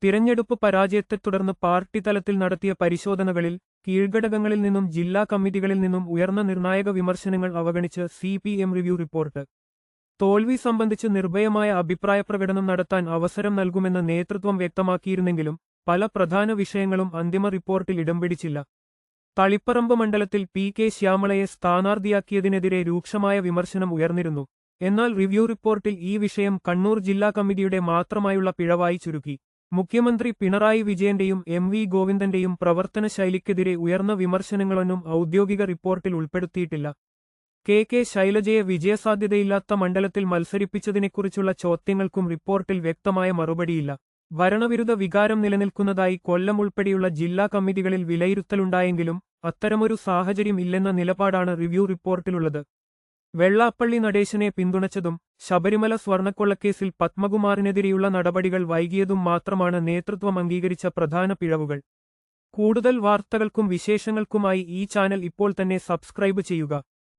തിരഞ്ഞെടുപ്പ് പരാജയത്തെ തുടർന്ന് പാർട്ടി തലത്തിൽ നടത്തിയ പരിശോധനകളിൽ കീഴ്ഘടകങ്ങളിൽ നിന്നും ജില്ലാ കമ്മിറ്റികളിൽ നിന്നും ഉയർന്ന നിർണായക വിമർശനങ്ങൾ അവഗണിച്ച് CPM റിവ്യൂ റിപ്പോർട്ട്. തോൽവി സംബന്ധിച്ച് നിർഭയമായ അഭിപ്രായപ്രകടനം നടത്താൻ അവസരം നൽകുമെന്ന് നേതൃത്വം വ്യക്തമാക്കിയിരുന്നെങ്കിലും പല പ്രധാന വിഷയങ്ങളും അന്തിമ റിപ്പോർട്ടിൽ ഇടം പിടിച്ചില്ല. തളിപ്പറമ്പ് മണ്ഡലത്തിൽ PK ശ്യാമളയെ സ്ഥാനാർത്ഥിയാക്കിയതിനെതിരെ രൂക്ഷമായ വിമർശനം ഉയർന്നിരുന്നു. എന്നാൽ റിവ്യൂ റിപ്പോർട്ടിൽ ഈ വിഷയം കണ്ണൂർ ജില്ലാ കമ്മിറ്റിയുടെ മാത്രമായുള്ള പിഴവായി ചുരുക്കി. മുഖ്യമന്ത്രി പിണറായി വിജയന്റെയും MV ഗോവിന്ദന്റെയും പ്രവർത്തന ശൈലിക്കെതിരെ ഉയർന്ന വിമർശനങ്ങളൊന്നും ഔദ്യോഗിക റിപ്പോർട്ടിൽ ഉൾപ്പെടുത്തിയിട്ടില്ല. KK ശൈലജയെ വിജയസാധ്യതയില്ലാത്ത മണ്ഡലത്തിൽ മത്സരിപ്പിച്ചതിനെക്കുറിച്ചുള്ള ചോദ്യങ്ങൾക്കും റിപ്പോർട്ടിൽ വ്യക്തമായ മറുപടിയില്ല. ഭരണവിരുദ്ധ വികാരം നിലനിൽക്കുന്നതായി കൊല്ലം ഉൾപ്പെടെയുള്ള ജില്ലാ കമ്മിറ്റികളിൽ വിലയിരുത്തലുണ്ടായെങ്കിലും അത്തരമൊരു സാഹചര്യം ഇല്ലെന്ന നിലപാടാണ് റിവ്യൂ റിപ്പോർട്ടിലുള്ളത്. വെള്ളാപ്പള്ളി നടേശനെ പിന്തുണച്ചതും ശബരിമല സ്വർണക്കൊള്ളക്കേസിൽ പത്മകുമാറിനെതിരെയുള്ള നടപടികൾ വൈകിയതും മാത്രമാണ് നേതൃത്വം അംഗീകരിച്ച പ്രധാന പിഴവുകൾ. കൂടുതൽ വാർത്തകൾക്കും വിശേഷങ്ങൾക്കുമായി ഈ ചാനൽ ഇപ്പോൾ തന്നെ സബ്സ്ക്രൈബ് ചെയ്യുക.